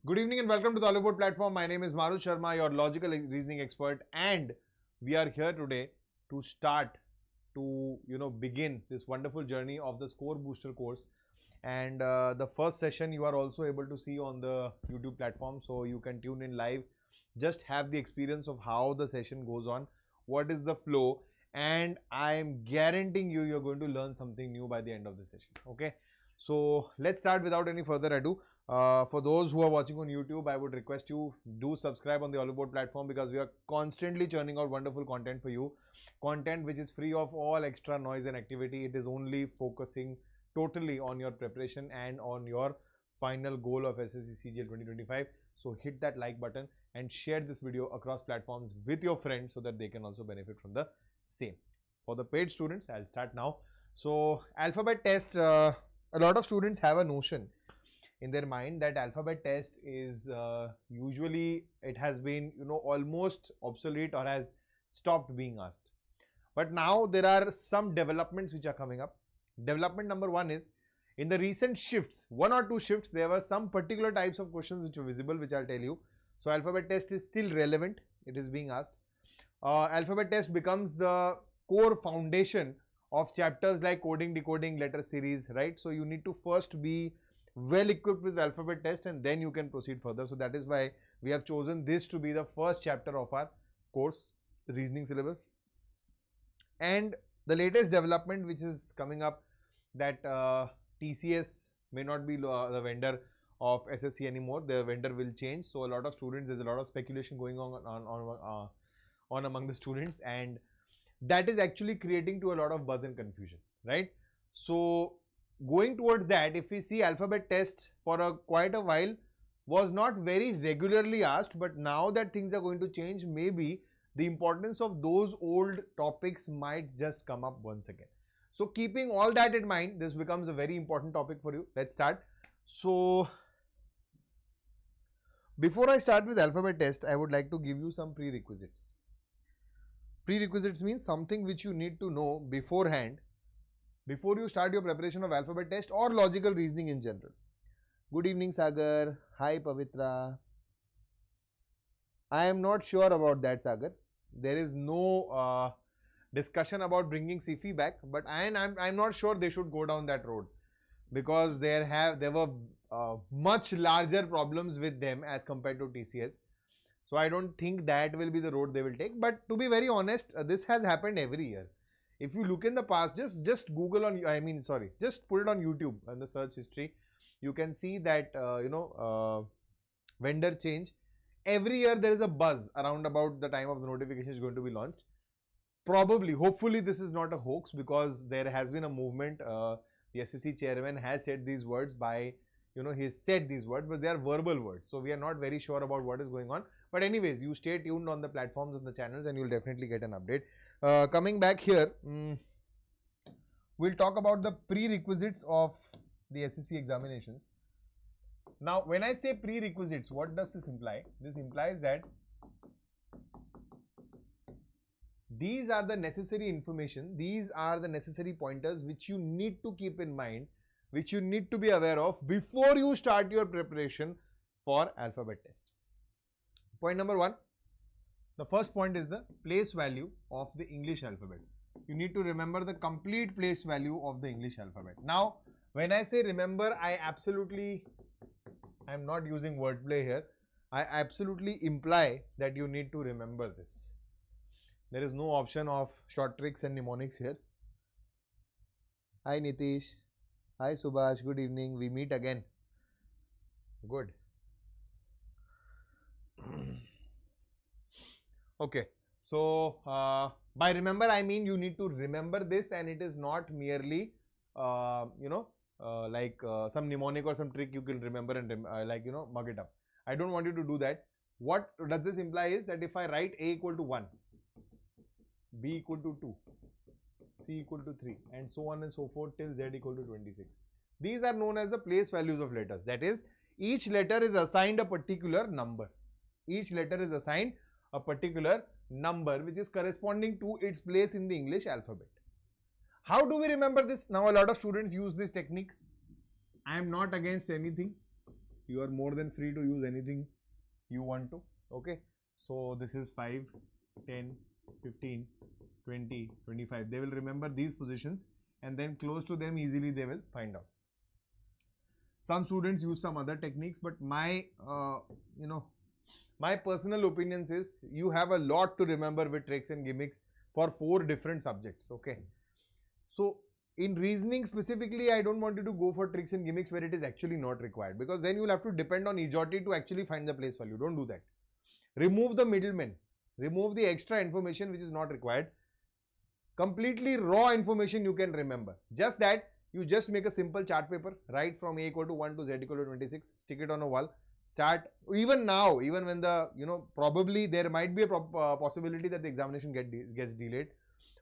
Good evening and welcome to the oliveboard platform. My name is Maru Sharma, your logical reasoning expert, and we are here today to start to begin this wonderful journey of the Score Booster course. And the first session you are also able to see on the YouTube platform, so you can tune in live. Just have the experience of how the session goes on, what is the flow, and I am guaranteeing you're going to learn something new by the end of the session. Okay, so let's start without any further ado. For those who are watching on YouTube, I would request you do subscribe on the oliveboard platform, because we are constantly churning out wonderful content for you. Content which is free of all extra noise and activity. It is only focusing totally on your preparation and on your final goal of SSC CGL 2025. So hit that like button and share this video across platforms with your friends so that they can also benefit from the same. For the paid students, I'll start now. So alphabet test, a lot of students have a notion in their mind that alphabet test is usually it has been almost obsolete or has stopped being asked. But now there are some developments which are coming up. Development number one is, in the recent shifts, 1 or 2 shifts, there were some particular types of questions which were visible, which I'll tell you. So alphabet test is still relevant. It is being asked. Alphabet test becomes the core foundation of chapters like coding, decoding, letter series, right? So you need to first be well equipped with alphabet test and then you can proceed further. So that is why we have chosen this to be the first chapter of our course, reasoning syllabus. And the latest development which is coming up, that TCS may not be the vendor of SSC anymore. The vendor will change. So a lot of students, there's a lot of speculation going on among the students, and that is actually creating to a lot of buzz and confusion, right? So going towards that, if we see, alphabet test for quite a while was not very regularly asked, but now that things are going to change, maybe the importance of those old topics might just come up once again. So keeping all that in mind, this becomes a very important topic for you. Let's start. So before I start with alphabet test, I would like to give you some prerequisites. Prerequisites means something which you need to know beforehand, before you start your preparation of alphabet test or logical reasoning in general. Good evening, Sagar. Hi, Pavitra. I am not sure about that, Sagar. There is no discussion about bringing CFE back, but I'm not sure they should go down that road, because there were much larger problems with them as compared to TCS. So I don't think that will be the road they will take. But to be very honest, this has happened every year. If you look in the past, just Google just put it on YouTube in the search history. You can see that vendor change. Every year there is a buzz around about the time of the notification is going to be launched. Probably, hopefully this is not a hoax, because there has been a movement. The SSC chairman has said these words by, he said these words, but they are verbal words. So we are not very sure about what is going on. But anyways, you stay tuned on the platforms and the channels and you'll definitely get an update. Coming back here, we'll talk about the prerequisites of the SSC examinations. Now, when I say prerequisites, what does this imply? This implies that these are the necessary information, these are the necessary pointers which you need to keep in mind, which you need to be aware of before you start your preparation for alphabet test. Point number one, the first point is the place value of the English alphabet. You need to remember the complete place value of the English alphabet. Now, when I say remember, I'm not using wordplay here. I absolutely imply that you need to remember this. There is no option of short tricks and mnemonics here. Hi Nitish. Hi Subhash. Good evening. We meet again. Good. Okay. So by remember, I mean you need to remember this, and it is not merely like some mnemonic or some trick you can remember and mug it up. I don't want you to do that. What does this imply is that if I write A equal to 1, B equal to 2, C equal to 3, and so on and so forth till Z equal to 26. These are known as the place values of letters. That is, each letter is assigned a particular number. Each letter is assigned a particular number which is corresponding to its place in the English alphabet. How do we remember this? Now, a lot of students use this technique. I am not against anything. You are more than free to use anything you want to. Okay, so this is 5, 10, 15, 20, 25. They will remember these positions, and then close to them easily they will find out. Some students use some other techniques, but my my personal opinions is you have a lot to remember with tricks and gimmicks for 4 different subjects. Okay, so in reasoning specifically, I don't want you to go for tricks and gimmicks where it is actually not required, because then you will have to depend on EJOT to actually find the place value. Don't do that. Remove the middlemen, remove the extra information which is not required. Completely raw information you can remember. Just that you just make a simple chart paper, write from A equal to 1 to Z equal to 26, stick it on a wall, start. Even now, even when the, probably there might be a possibility that the examination gets delayed.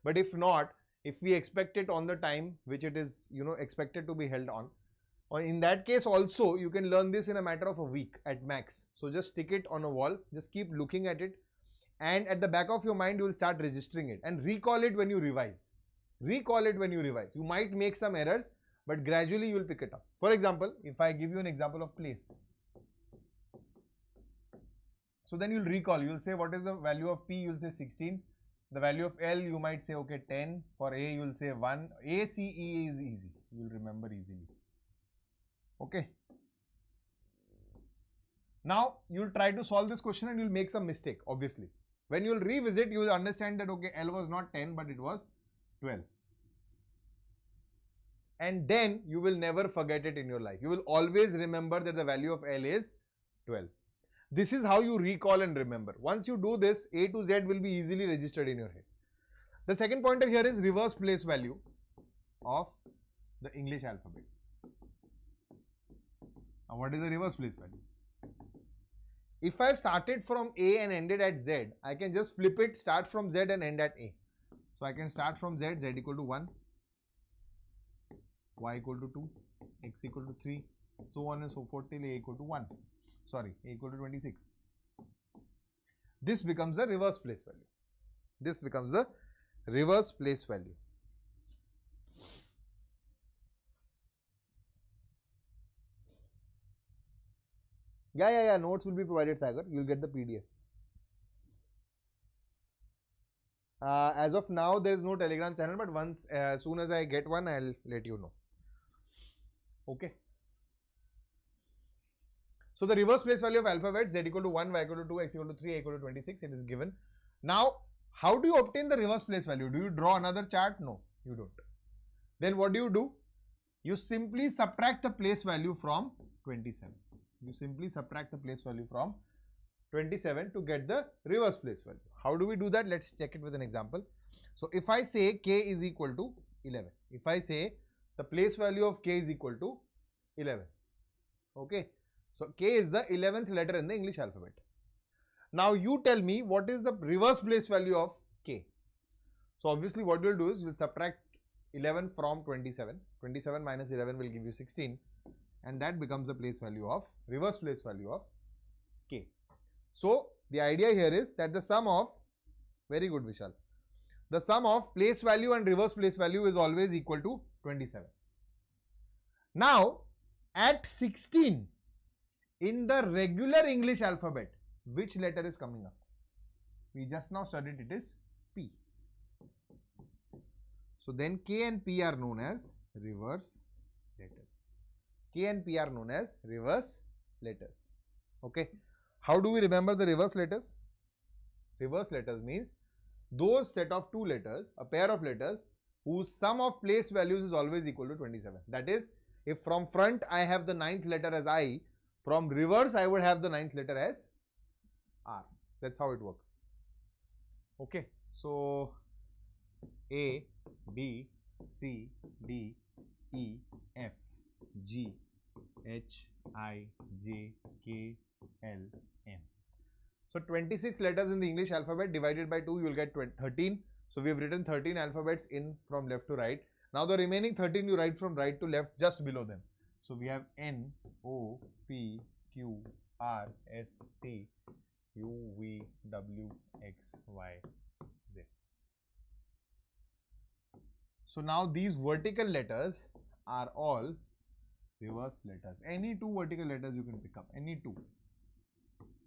But if not, if we expect it on the time which it is, expected to be held on, or in that case also, you can learn this in a matter of a week at max. So just stick it on a wall, just keep looking at it, and at the back of your mind, you will start registering it and recall it when you revise. Recall it when you revise. You might make some errors, but gradually you will pick it up. For example, if I give you an example of place, so then you'll recall, you'll say what is the value of P, you'll say 16. The value of L, you might say, okay, 10. For A, you will say 1. A, C, E is easy. You will remember easily. Okay. Now, you will try to solve this question and you will make some mistake, obviously. When you will revisit, you will understand that, okay, L was not 10, but it was 12. And then, you will never forget it in your life. You will always remember that the value of L is 12. This is how you recall and remember. Once you do this, A to Z will be easily registered in your head. The second pointer here is reverse place value of the English alphabets. Now, what is the reverse place value? If I started from A and ended at Z, I can just flip it, start from Z and end at A. So, I can start from Z, Z equal to 1, Y equal to 2, X equal to 3, so on and so forth till A equal to 1. Sorry, A equal to 26. This becomes the reverse place value. This becomes the reverse place value. Yeah. Notes will be provided, Sagar. You will get the PDF. As of now, there is no Telegram channel, but once, as soon as I get one, I'll let you know. Okay. So the reverse place value of alphabet, Z equal to 1, Y equal to 2, X equal to 3, A equal to 26, it is given. Now, how do you obtain the reverse place value? Do you draw another chart? No, you don't. Then what do? You simply subtract the place value from 27. You simply subtract the place value from 27 to get the reverse place value. How do we do that? Let's check it with an example. So if I say K is equal to 11, if I say the place value of K is equal to 11, okay. So K is the 11th letter in the English alphabet. Now you tell me what is the reverse place value of K. So obviously what you will do is you will subtract 11 from 27. 27 minus 11 will give you 16, and that becomes the place value of, reverse place value of K. So the idea here is that the sum of, very good Vishal, the sum of place value and reverse place value is always equal to 27. Now at 16, in the regular English alphabet, which letter is coming up? We just now studied it is P. So then K and P are known as reverse letters. K and P are known as reverse letters. Okay. How do we remember the reverse letters? Reverse letters means those set of two letters, a pair of letters whose sum of place values is always equal to 27. That is, if from front I have the 9th letter as I, from reverse I would have the 9th letter as R. That's how it works. Okay. So A, B, C, D, E, F, G, H, I, J, K, L, M. So 26 letters in the English alphabet divided by 2, you will get 13. So we have written 13 alphabets in from left to right. Now the remaining 13 you write from right to left just below them. So we have N, O, P, Q, R, S, T, U, V, W, X, Y, Z. So now these vertical letters are all reverse letters. Any two vertical letters you can pick up, any two.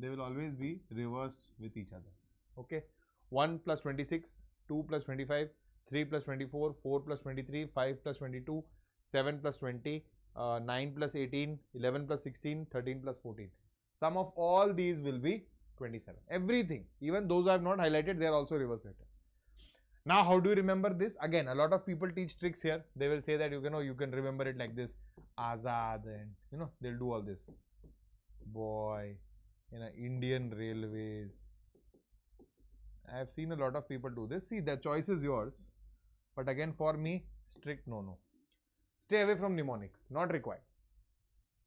They will always be reversed with each other. Okay. 1 plus 26, 2 plus 25, 3 plus 24, 4 plus 23, 5 plus 22, 7 plus 20, 9 plus 18, 11 plus 16, 13 plus 14. Sum of all these will be 27. Everything, even those I have not highlighted, they are also reverse letters. Now, how do you remember this? Again, a lot of people teach tricks here. They will say that you can remember it like this, Azad, and they'll do all this. Boy, Indian Railways. I have seen a lot of people do this. See, the choice is yours. But again, for me, strict no. Stay away from mnemonics. Not required.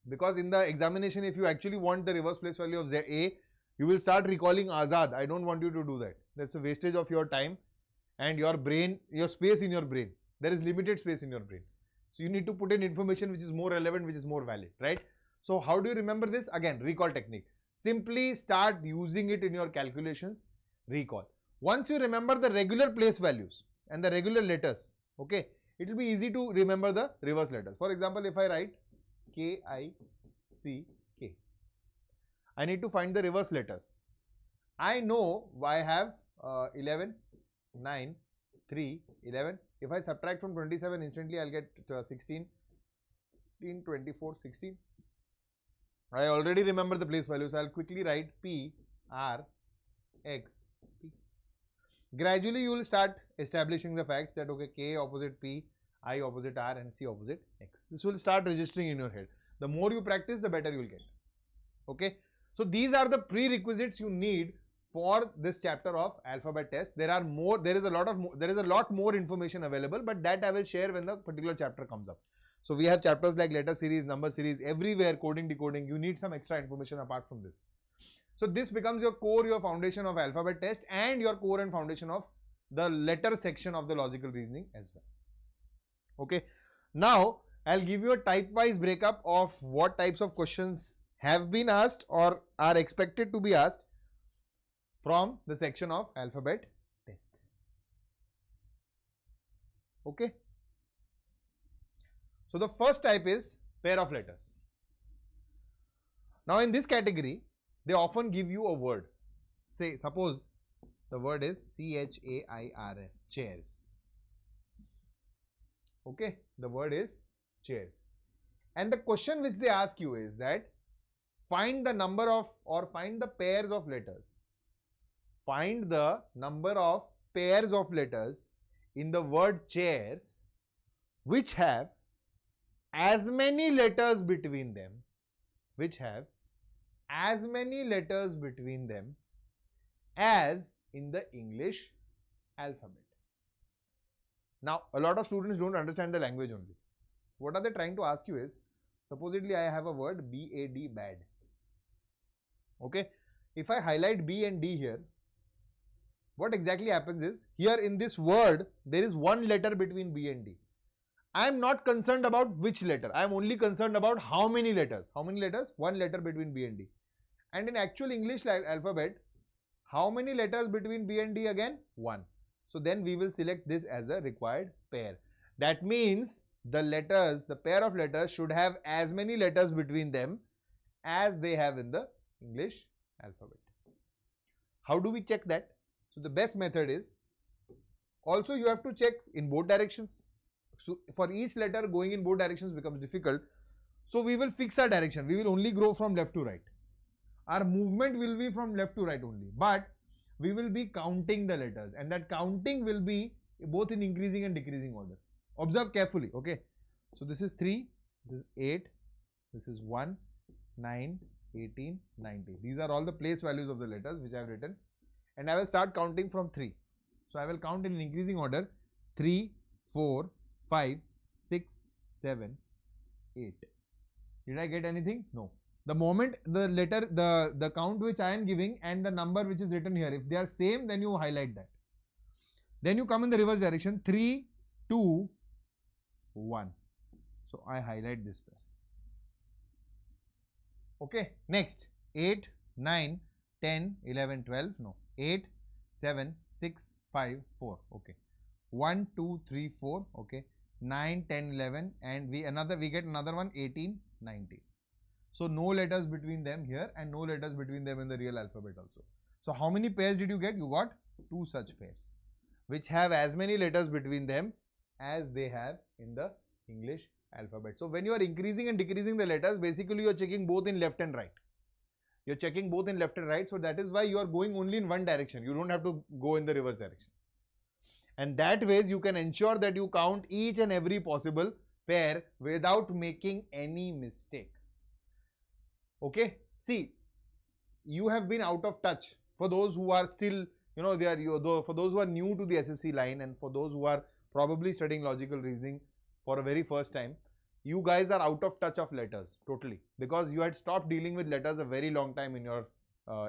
Because in the examination, if you actually want the reverse place value of A, you will start recalling Azad. I don't want you to do that. That's a wastage of your time and your brain, your space in your brain. There is limited space in your brain. So you need to put in information which is more relevant, which is more valid, right? So how do you remember this? Again, recall technique. Simply start using it in your calculations. Recall. Once you remember the regular place values and the regular letters, okay, it will be easy to remember the reverse letters. For example, if I write K-I-C-K, I need to find the reverse letters. I know I have 11, 9, 3, 11. If I subtract from 27, instantly I'll get 16, 15, 24, 16. I already remember the place values. I'll quickly write P, R, X, P. Gradually, you will start establishing the facts that, okay, K opposite P, I opposite R, and C opposite X. This will start registering in your head. The more you practice, the better you will get. Okay. So, these are the prerequisites you need for this chapter of alphabet test. There are more, there is a lot more information available, but that I will share when the particular chapter comes up. So, we have chapters like letter series, number series, everywhere, coding, decoding. You need some extra information apart from this. So, this becomes your core, your foundation of alphabet test and your core and foundation of the letter section of the logical reasoning as well. Okay. Now, I'll give you a type-wise breakup of what types of questions have been asked or are expected to be asked from the section of alphabet test. Okay. So, the first type is pair of letters. Now, in this category, they often give you a word. Say, suppose the word is C-H-A-I-R-S, chairs. Okay, the word is chairs. And the question which they ask you is that find the number of or find the pairs of letters. Find the number of pairs of letters in the word chairs which have as many letters between them, as in the English alphabet. Now, a lot of students don't understand the language only. What are they trying to ask you is, supposedly I have a word B-A-D, bad. Okay. If I highlight B and D here, what exactly happens is, here in this word, there is one letter between B and D. I am not concerned about which letter. I am only concerned about how many letters. How many letters? One letter between B and D. And in actual English alphabet, how many letters between B and D again? One. So then we will select this as a required pair. That means the letters, the pair of letters should have as many letters between them as they have in the English alphabet. How do we check that? So the best method is, also you have to check in both directions. So for each letter, going in both directions becomes difficult. So we will fix our direction. We will only go from left to right. Our movement will be from left to right only. But we will be counting the letters, and that counting will be both in increasing and decreasing order. Observe carefully. Okay. So this is 3, this is 8, this is 1, 9, 18, 19. These are all the place values of the letters which I have written. And I will start counting from 3. So I will count in increasing order 3, 4, 5, 6, 7, 8. Did I get anything? No. The moment the letter, the count which I am giving and the number which is written here, if they are same, then you highlight that. Then you come in the reverse direction, 3, 2, 1. So I highlight this pair. Okay. Next, 8, 9, 10, 11, 12. No. 8, 7, 6, 5, 4. Okay. 1, 2, 3, 4. Okay. 9, 10, 11, and we get another one 18, 19. So no letters between them here and no letters between them in the real alphabet also. So how many pairs did you get? You got 2 such pairs which have as many letters between them as they have in the English alphabet. So when you are increasing and decreasing the letters, basically you are checking both in left and right. You're checking both in left and right, so that is why you are going only in one direction. You don't have to go in the reverse direction. And that ways you can ensure that you count each and every possible pair without making any mistake. Okay, see, you have been out of touch. For those who are still, for those who are new to the SSC line, and for those who are probably studying logical reasoning for a very first time, you guys are out of touch of letters totally, because you had stopped dealing with letters a very long time in your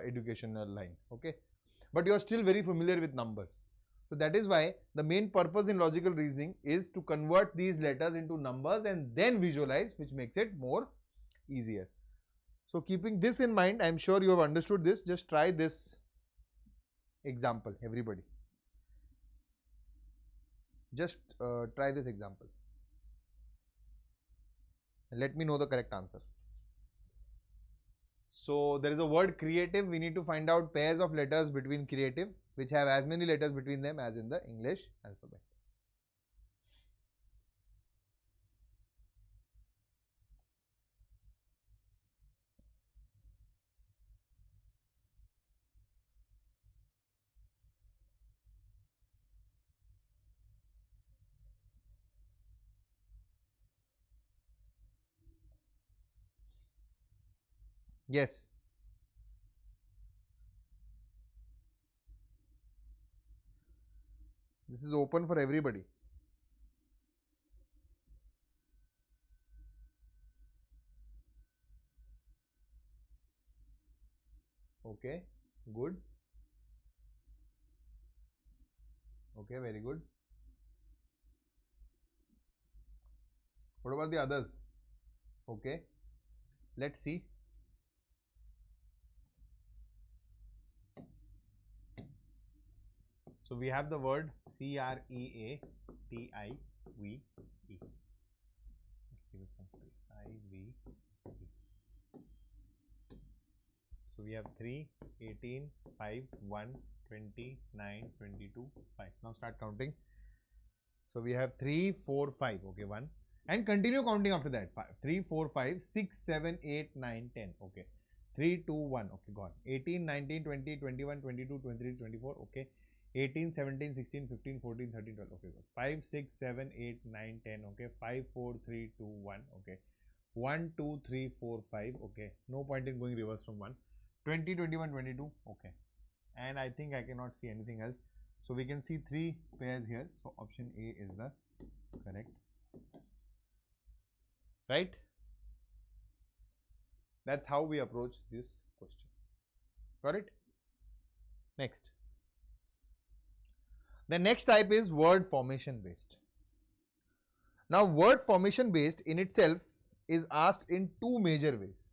educational line. Okay, but you are still very familiar with numbers. So that is why the main purpose in logical reasoning is to convert these letters into numbers and then visualize, which makes it more easier. So keeping this in mind, I am sure you have understood this. Just try this example, everybody. Just try this example. And let me know the correct answer. So there is a word creative. We need to find out pairs of letters between creative which have as many letters between them as in the English alphabet. Yes. This is open for everybody. Okay, good. Okay, very good. What about the others? Okay, let's see. So we have the word creative. Let's give it some space. IV. So we have 3, 18, 5, 1, 20, 9, 22, 5. Now start counting. So we have 3, 4, 5. Okay, 1. And continue counting after that. 5, 3, 4, 5, 6, 7, 8, 9, 10. Okay. 3, 2, 1. Okay, gone. 18, 19, 20, 21, 22, 23, 24. Okay. 18, 17, 16, 15, 14, 13, 12. Okay, good. 5, 6, 7, 8, 9, 10. Okay. 5, 4, 3, 2, 1. Okay. 1, 2, 3, 4, 5. Okay. No point in going reverse from 1. 20, 21, 22. Okay. And I think I cannot see anything else. So we can see 3 pairs here. So option A is the correct answer. Right? That's how we approach this question. Got it? Next. The next type is word formation based. Now, word formation based in itself is asked in 2 major ways.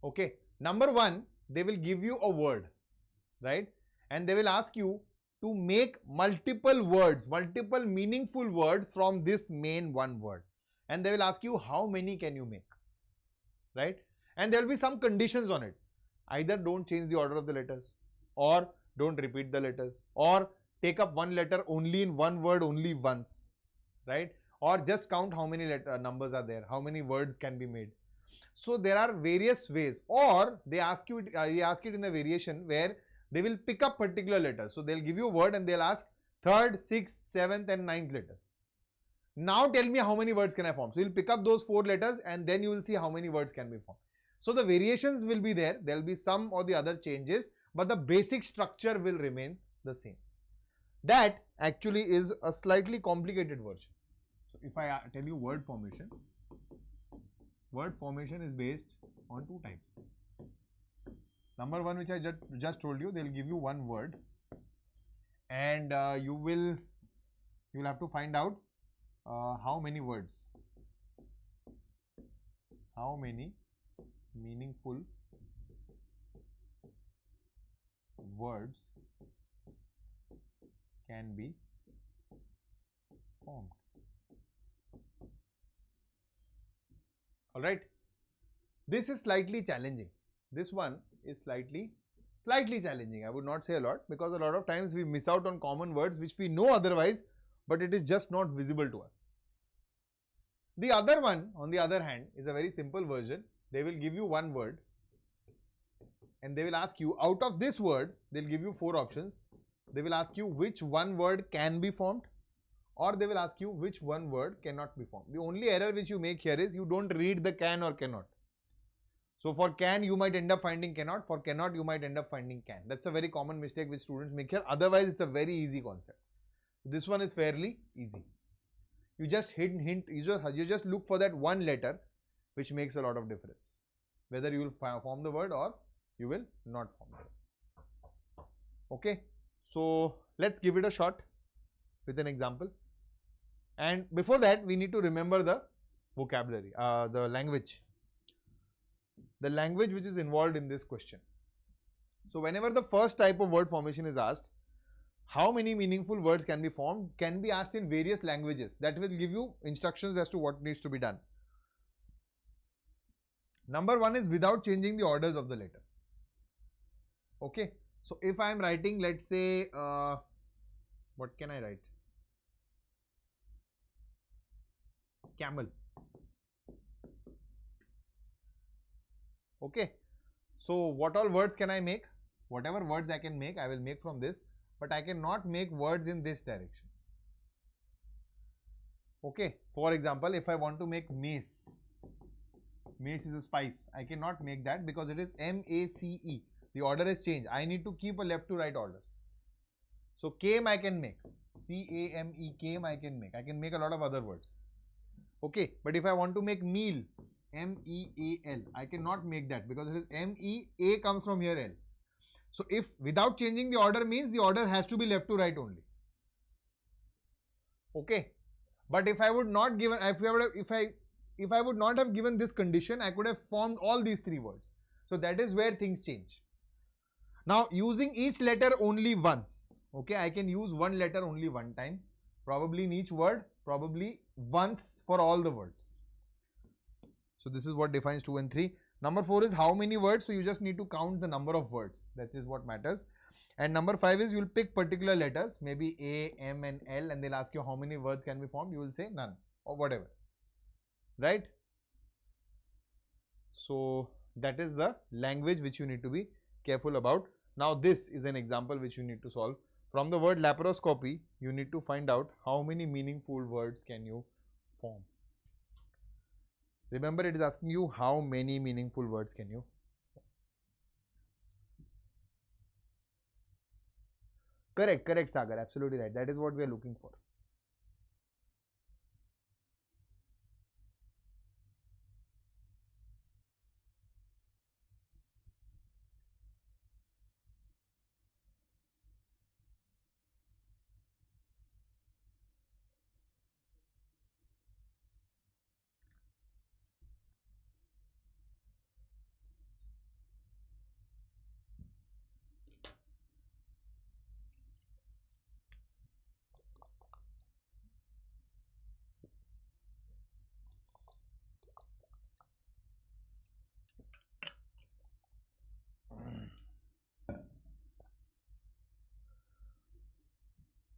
Okay. Number 1, they will give you a word, right? And they will ask you to make multiple words, multiple meaningful words from this main one word. And they will ask you how many can you make, right? And there will be some conditions on it. Either don't change the order of the letters, or don't repeat the letters, or take up one letter only in one word only once, right? Or just count how many numbers are there, how many words can be made. So there are various ways, or they ask it in a variation where they will pick up particular letters. So they'll give you a word and they'll ask 3rd, 6th, 7th and 9th letters. Now tell me how many words can I form. So you'll pick up those 4 letters and then you will see how many words can be formed. So the variations will be there. There will be some or the other changes, but the basic structure will remain the same. That actually is a slightly complicated version. So if I tell you word formation is based on 2 types. Number 1, which I just told you, they'll give you one word, and you will have to find out how many words, how many meaningful words can be formed. Alright. This is slightly challenging. This one is slightly challenging. I would not say a lot, because a lot of times we miss out on common words which we know otherwise, but it is just not visible to us. The other one, on the other hand, is a very simple version. They will give you one word and they will ask you, out of this word, they'll give you 4 options. They will ask you which one word can be formed, or they will ask you which one word cannot be formed. The only error which you make here is you don't read the can or cannot. So for can, you might end up finding cannot. For cannot, you might end up finding can. That's a very common mistake which students make here. Otherwise, it's a very easy concept. This one is fairly easy. You just you just look for that one letter which makes a lot of difference. Whether you will form the word or you will not form the word. Okay. So let's give it a shot with an example. And before that, we need to remember the vocabulary, the language. The language which is involved in this question. So whenever the first type of word formation is asked, how many meaningful words can be formed, can be asked in various languages. That will give you instructions as to what needs to be done. Number 1 is without changing the orders of the letters. Okay. So if I am writing, let's say, what can I write? Camel. Okay. So what all words can I make? Whatever words I can make, I will make from this. But I cannot make words in this direction. Okay. For example, if I want to make mace, mace is a spice. I cannot make that because it is M-A-C-E. The order is changed. I need to keep a left to right order. So came I can make. C-A-M-E, came I can make. I can make a lot of other words. Okay. But if I want to make meal, M-E-A-L, I cannot make that because it is M-E-A comes from here L. So if without changing the order means the order has to be left to right only. Okay. But if I would not given, if I would not have given this condition, I could have formed all these 3 words. So that is where things change. Now using each letter only once. Okay, I can use one letter only one time. Probably in each word, probably once for all the words. So this is what defines 2 and 3. Number 4 is how many words. So you just need to count the number of words. That is what matters. And number 5 is you will pick particular letters, maybe A, M and L, and they'll ask you how many words can be formed. You will say none or whatever. Right? So that is the language which you need to be careful about. Now this is an example which you need to solve. From the word laparoscopy, you need to find out how many meaningful words can you form. Remember, it is asking you how many meaningful words can you form. Correct, Sagar. Absolutely right. That is what we are looking for.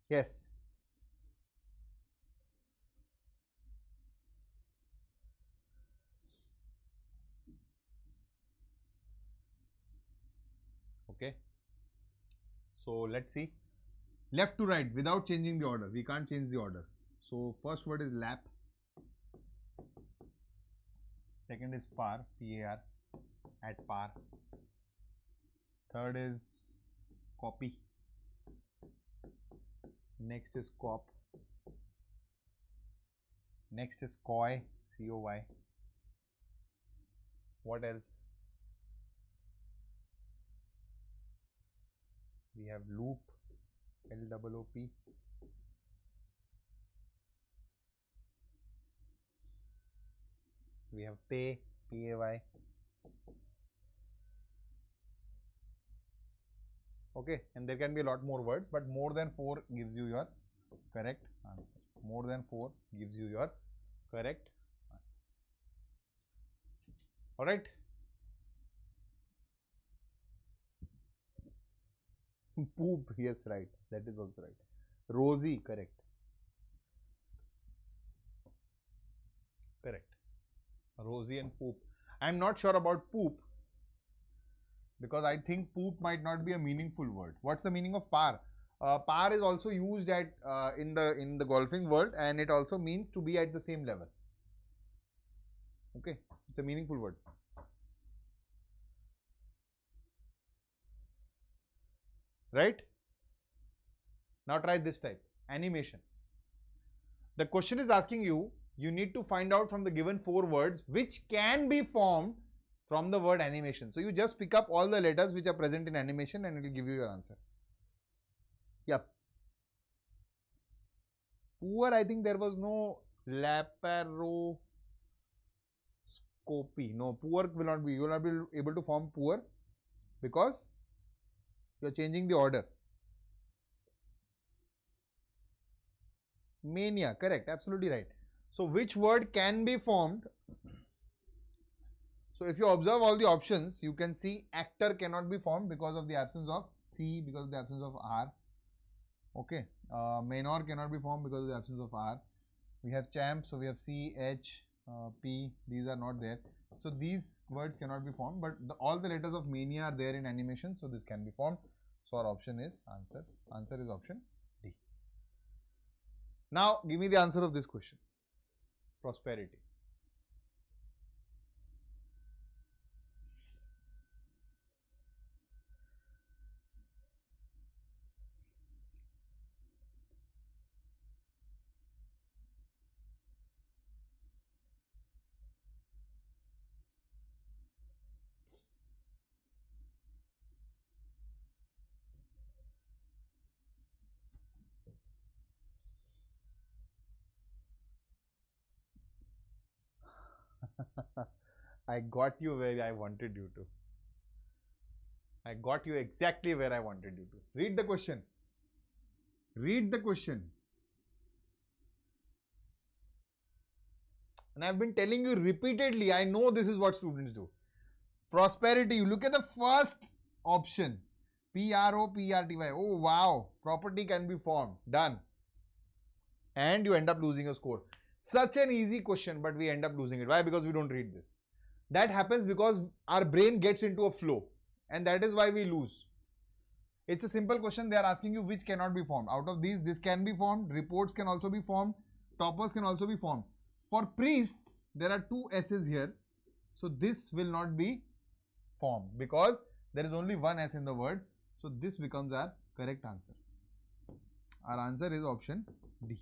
Yes. Okay. So let's see. Left to right without changing the order. We can't change the order. So first word is lap. Second is par, P-A-R, at par. Third is copy. Next is cop. Next is coy, C-O-Y. What else? We have loop, L-O-O-P. We have pay, P-A-Y. Okay, and there can be a lot more words, but more than 4 gives you your correct answer. More than 4 gives you your correct answer. Alright. Poop, yes, right. That is also right. Rosy, correct. Correct. Rosy and poop. I'm not sure about poop because I think poop might not be a meaningful word. What's the meaning of par? Par is also used at in the golfing world, and it also means to be at the same level. Okay, it's a meaningful word. Right? Now try this type, animation. The question is asking you, you need to find out from the given 4 words which can be formed from the word animation. So you just pick up all the letters which are present in animation and it will give you your answer. Yep. Poor, I think there was no laparoscopy. No, poor will not be. You will not be able to form poor because you are changing the order. Mania, correct, absolutely right. So which word can be formed? So if you observe all the options, you can see actor cannot be formed because of the absence of C, because of the absence of R. Okay, menor cannot be formed because of the absence of R. We have champ, so we have C, H, P, these are not there. So these words cannot be formed, but all the letters of mania are there in animation, so this can be formed. So our option is answer. Answer is option D. Now give me the answer of this question. Prosperity. I got you where I wanted you to. I got you exactly where I wanted you to. Read the question. Read the question. And I've been telling you repeatedly, I know this is what students do. Prosperity, you look at the first option. P-R-O-P-R-T-Y. Oh wow, property can be formed. Done. And you end up losing your score. Such an easy question, but we end up losing it. Why? Because we don't read this. That happens because our brain gets into a flow. And that is why we lose. It's a simple question. They are asking you which cannot be formed. Out of these, this can be formed. Reports can also be formed. Toppers can also be formed. For priest, there are 2 S's here. So this will not be formed because there is only 1 S in the word. So this becomes our correct answer. Our answer is option D.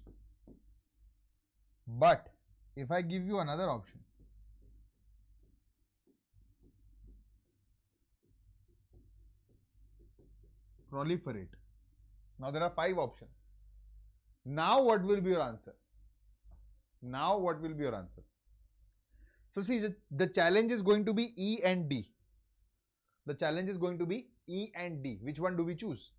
But if I give you another option, proliferate. Now there are 5 options. Now what will be your answer? Now what will be your answer? So see, the challenge is going to be E and D. The challenge is going to be E and D. Which one do we choose?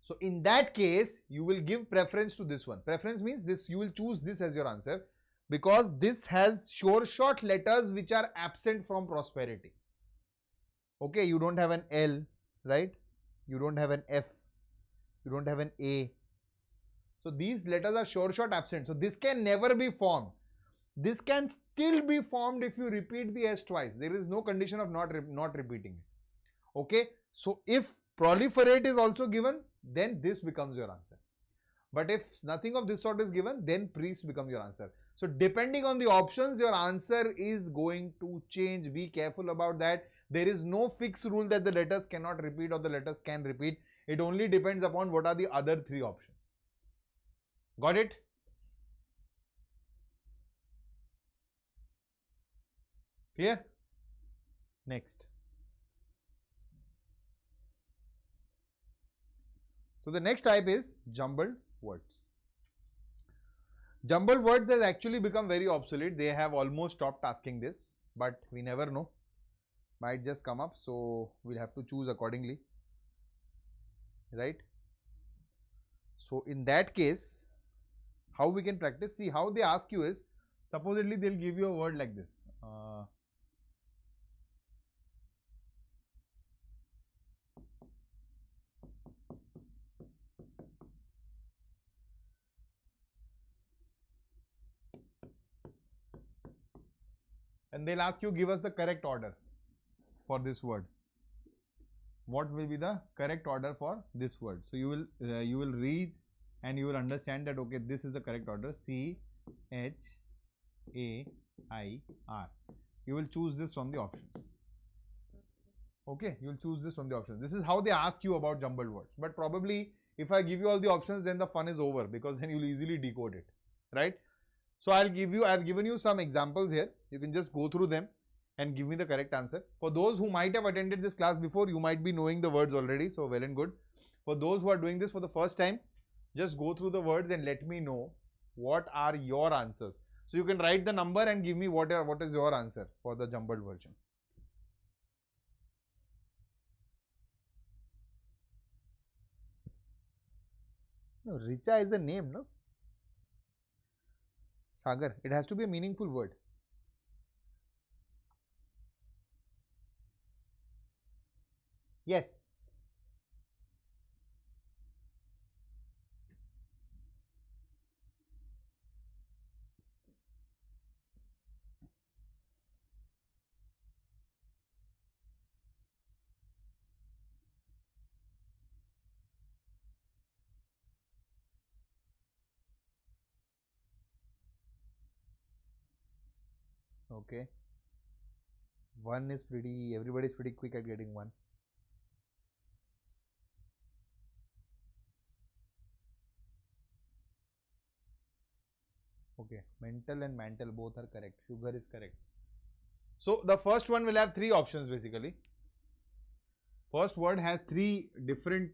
So in that case, you will give preference to this one. Preference means this, you will choose this as your answer because this has short letters which are absent from prosperity. Okay, you don't have an L, right? You don't have an F. You don't have an A. So these letters are short absent. So this can never be formed. This can still be formed if you repeat the S twice. There is no condition of not repeating it. Okay. So if proliferate is also given, then this becomes your answer. But if nothing of this sort is given, then priest becomes your answer. So depending on the options, your answer is going to change. Be careful about that. There is no fixed rule that the letters cannot repeat or the letters can repeat. It only depends upon what are the other 3 options. Got it? Clear? Next. So the next type is jumbled words. Jumbled words has actually become very obsolete. They have almost stopped asking this, but we never know. Might just come up, so we'll have to choose accordingly. Right? So in that case, how we can practice? See, how they ask you is, supposedly they'll give you a word like this. and they'll ask you, give us the correct order for this word. What will be the correct order for this word? So you will read and you will understand that, okay, this is the correct order, CHAIR. You will choose this from the options. Okay, you will choose this from the options. This is how they ask you about jumbled words. But probably if I give you all the options, then the fun is over, because then you will easily decode it, right? So I've given you some examples here. You can just go through them and give me the correct answer. For those who might have attended this class before, you might be knowing the words already, so well and good. For those who are doing this for the first time, just go through the words and let me know what are your answers. So you can write the number and give me what is your answer for the jumbled version. No, Richa is a name, no? Sagar, it has to be a meaningful word. Yes. Okay. One is everybody is pretty quick at getting one. Okay, mental and mantle both are correct. Sugar is correct. So the first one will have three options basically. First word has three different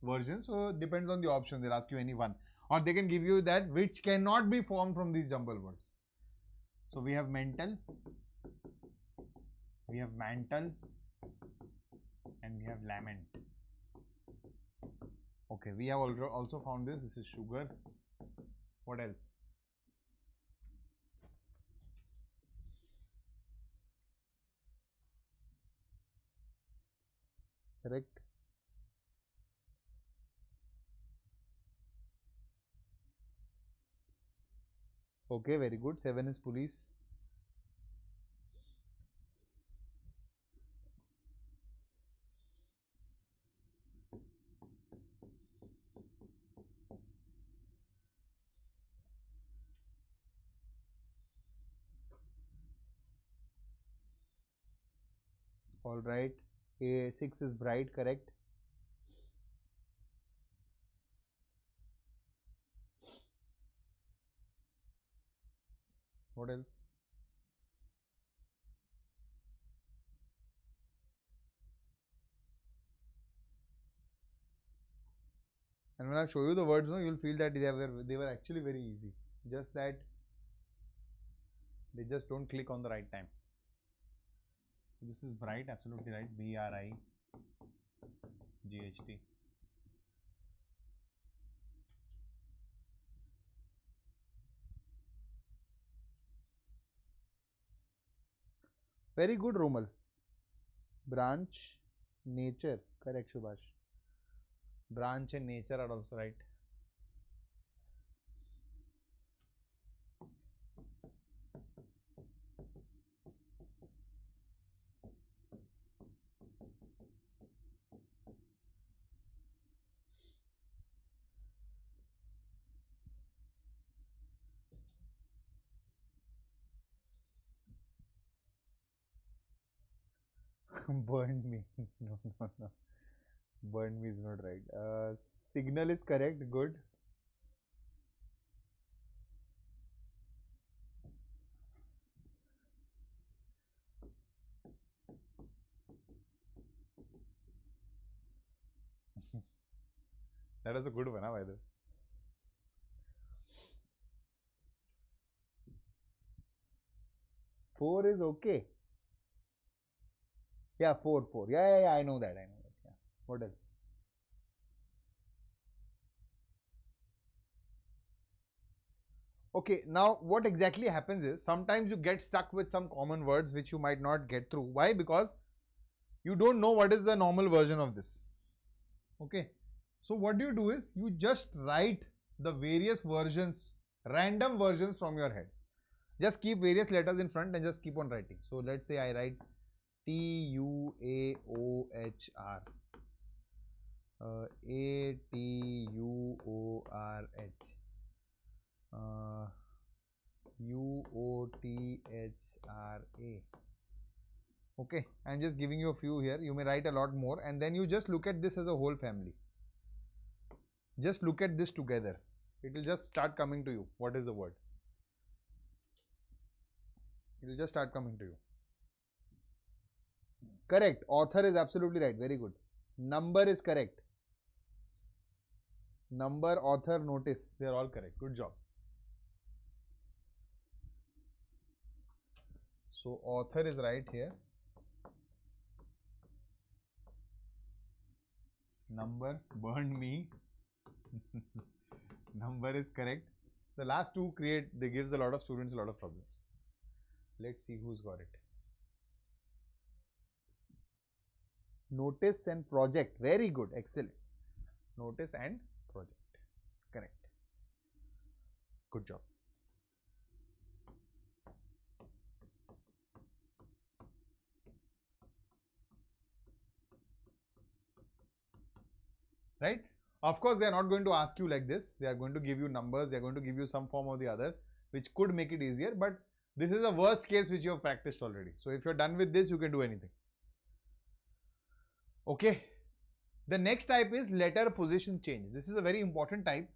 versions, so it depends on the option. They'll ask you any one, or they can give you that which cannot be formed from these jumble words. So we have mental, we have mantle, and we have lament. Okay, we have also found this. This is sugar. What else? Correct. Okay, very good. 7 is police. All right. 6 is bright, correct. What else? And when I show you the words, no, you'll feel that they were actually very easy. Just that they just don't click on the right time. This is bright, absolutely right. BRIGHT. Very good, Romal. Branch, nature, correct, Subhash. Branch and nature are also right. Burned me. No, no, no. Burned me is not right. Signal is correct. Good. That was a good one, by the way. 4 is okay. Yeah, 4. Yeah. I know that. Yeah. What else? Okay, now what exactly happens is sometimes you get stuck with some common words which you might not get through. Why? Because you don't know what is the normal version of this. Okay, so what do is you just write the various versions, random versions from your head. Just keep various letters in front and just keep on writing. So let's say I write Tuaohr, Atuorh, Uothra. Okay, I'm just giving you a few here. You may write a lot more, and then you just look at this as a whole family. Just look at this together. It will just start coming to you. What is the word? It will just start coming to you. Correct. Author is absolutely right. Very good. Number is correct. Number, author, notice. They are all correct. Good job. So author is right here. Number, burn me. Number is correct. The last two they gives a lot of students a lot of problems. Let's see who's got it. Notice and project. Very good. Excellent. Notice and project. Correct. Good job. Right? Of course, they are not going to ask you like this. They are going to give you numbers. They are going to give you some form or the other, which could make it easier. But this is a worst case which you have practiced already. So if you're done with this, you can do anything. Okay. The next type is letter position change. This is a very important type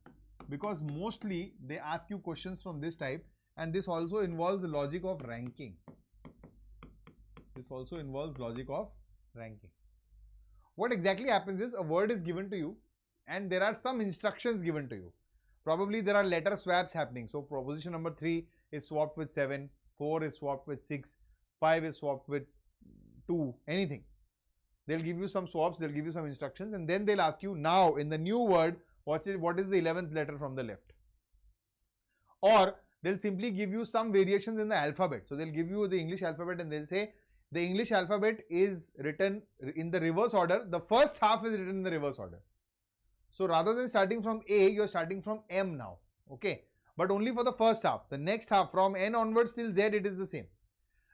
because mostly they ask you questions from this type, and this also involves the logic of ranking. This also involves logic of ranking. What exactly happens is a word is given to you and there are some instructions given to you. Probably there are letter swaps happening. So proposition number 3 is swapped with 7, 4 is swapped with 6, 5 is swapped with 2, anything. They'll give you some swaps, they'll give you some instructions, and then they'll ask you now in the new word, what is the 11th letter from the left? Or they'll simply give you some variations in the alphabet. So they'll give you the English alphabet and they'll say the English alphabet is written in the reverse order. The first half is written in the reverse order. So rather than starting from A, you're starting from M now. Okay. But only for the first half. The next half from N onwards till Z, it is the same.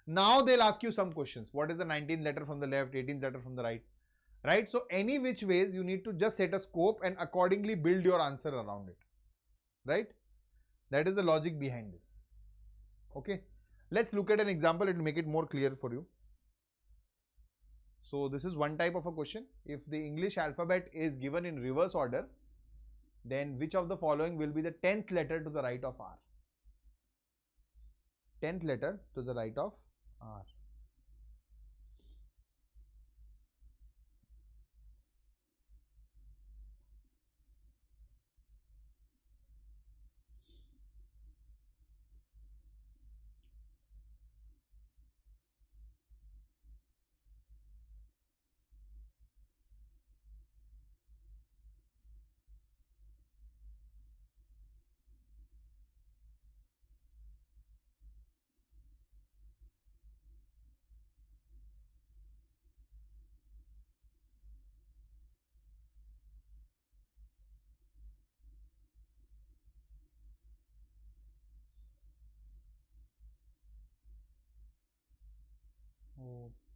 Now they'll ask you some questions. What is the 19th letter from the left, 18th letter from the right? Right? So any which ways, you need to just set a scope and accordingly build your answer around it. Right? That is the logic behind this. Okay. Let's look at an example. It will make it more clear for you. So this is one type of a question. If the English alphabet is given in reverse order, then which of the following will be the 10th letter to the right of R? 10th letter to the right of R.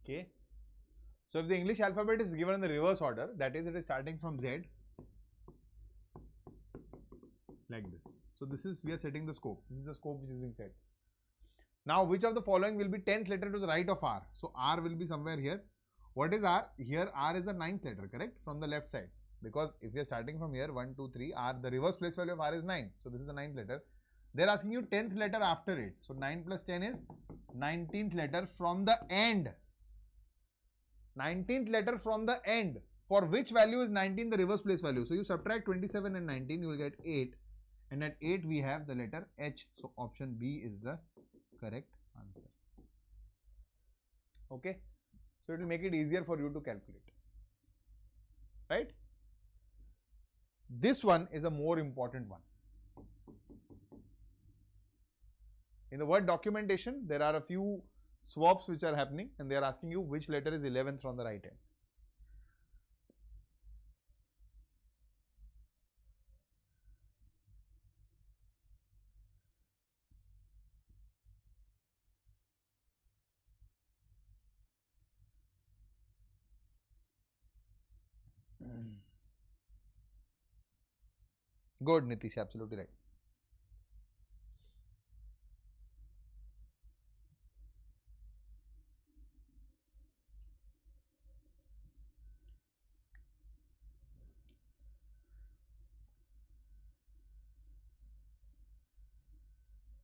Okay. So if the English alphabet is given in the reverse order, that is, it is starting from Z like this. So this is, we are setting the scope. This is the scope which is being set. Now, which of the following will be 10th letter to the right of R? So R will be somewhere here. What is R? Here R is the 9th letter, correct? From the left side. Because if we are starting from here, 1, 2, 3, R, the reverse place value of R is 9. So this is the 9th letter. They are asking you 10th letter after it. So 9 plus 10 is 19th letter from the end. 19th letter from the end. For which value is 19 the reverse place value? So you subtract 27 and 19, you will get 8. And at 8 we have the letter H. So option B is the correct answer. Okay. So it will make it easier for you to calculate. Right? This one is a more important one. In the word documentation, there are a few swaps which are happening and they are asking you which letter is 11th from the right end. Good, Nitish, absolutely right.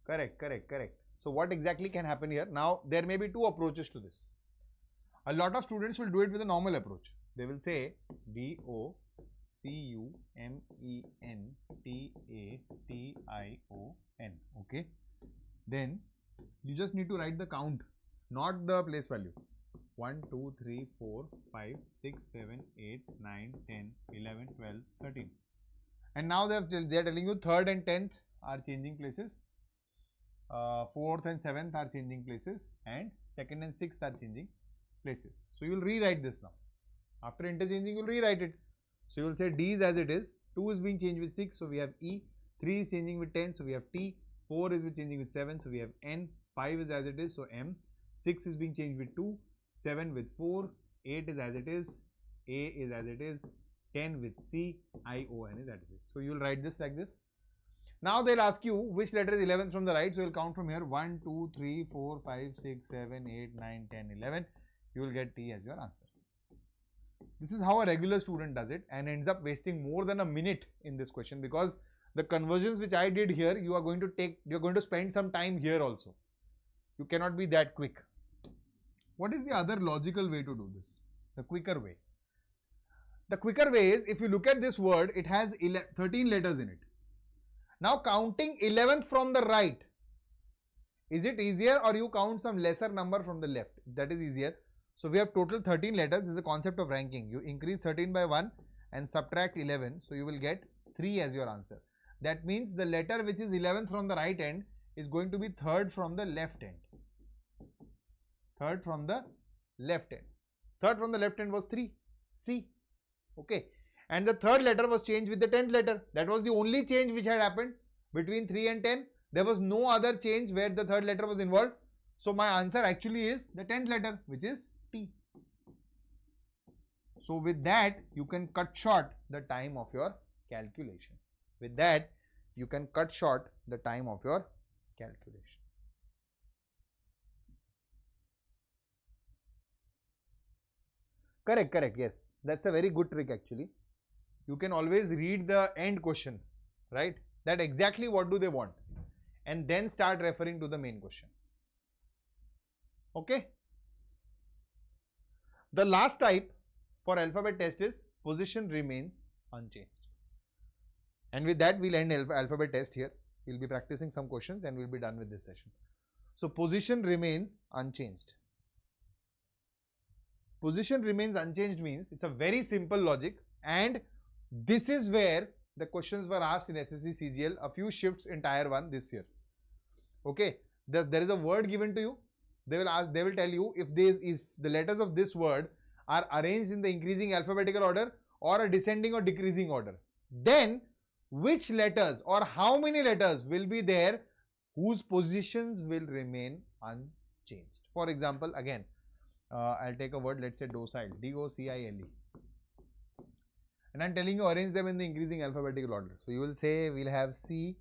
Correct, correct, correct. So what exactly can happen here? Now, there may be two approaches to this. A lot of students will do it with a normal approach. They will say DOCUMENTATION. Okay. Then you just need to write the count, not the place value. 1, 2, 3, 4, 5, 6, 7, 8, 9, 10, 11, 12, 13. And now they are telling you third and 10th are changing places. 4th and 7th are changing places, and 2nd and 6th are changing places. So you will rewrite this now. After interchanging, you will rewrite it. So you will say D is as it is. 2 is being changed with 6, so we have E. 3 is changing with 10, so we have T. 4 is changing with 7, so we have N. 5 is as it is, so M. 6 is being changed with 2. 7 with 4. 8 is as it is. A is as it is. 10 with C. I, O, N is as it is. So you will write this like this. Now they'll ask you which letter is 11th from the right. So you'll count from here 1, 2, 3, 4, 5, 6, 7, 8, 9, 10, 11. You will get T as your answer. This is how a regular student does it and ends up wasting more than a minute in this question, because the conversions which I did here, you're going to spend some time here also. You cannot be that quick. What is the other logical way to do this? The quicker way. The quicker way is, if you look at this word, it has 13 letters in it. Now counting 11th from the right, is it easier, or you count some lesser number from the left? That is easier. So we have total 13 letters. This is the concept of ranking. You increase 13 by 1 and subtract 11. So you will get 3 as your answer. That means the letter which is 11th from the right end is going to be third from the left end. Third from the left end. Third from the left end was 3. C. Okay. And the third letter was changed with the 10th letter. That was the only change which had happened between 3 and 10. There was no other change where the third letter was involved. So my answer actually is the 10th letter, which is T. So with that, you can cut short the time of your calculation. With that, you can cut short the time of your calculation. Correct, correct. Yes, that's a very good trick actually. You can always read the end question, right? That exactly what do they want, and then start referring to the main question. Okay. The last type for alphabet test is position remains unchanged. And with that, we'll end alphabet test here. We'll be practicing some questions and we'll be done with this session. So position remains unchanged. Position remains unchanged means it's a very simple logic, and this is where the questions were asked in SSC CGL, a few shifts in tier 1 this year. Okay, there is a word given to you. They will tell you if the letters of this word are arranged in the increasing alphabetical order or a descending or decreasing order. Then which letters or how many letters will be there whose positions will remain unchanged. For example, again, I'll take a word, let's say docile, D-O-C-I-L-E. And I'm telling you arrange them in the increasing alphabetical order. So you will say we'll have C,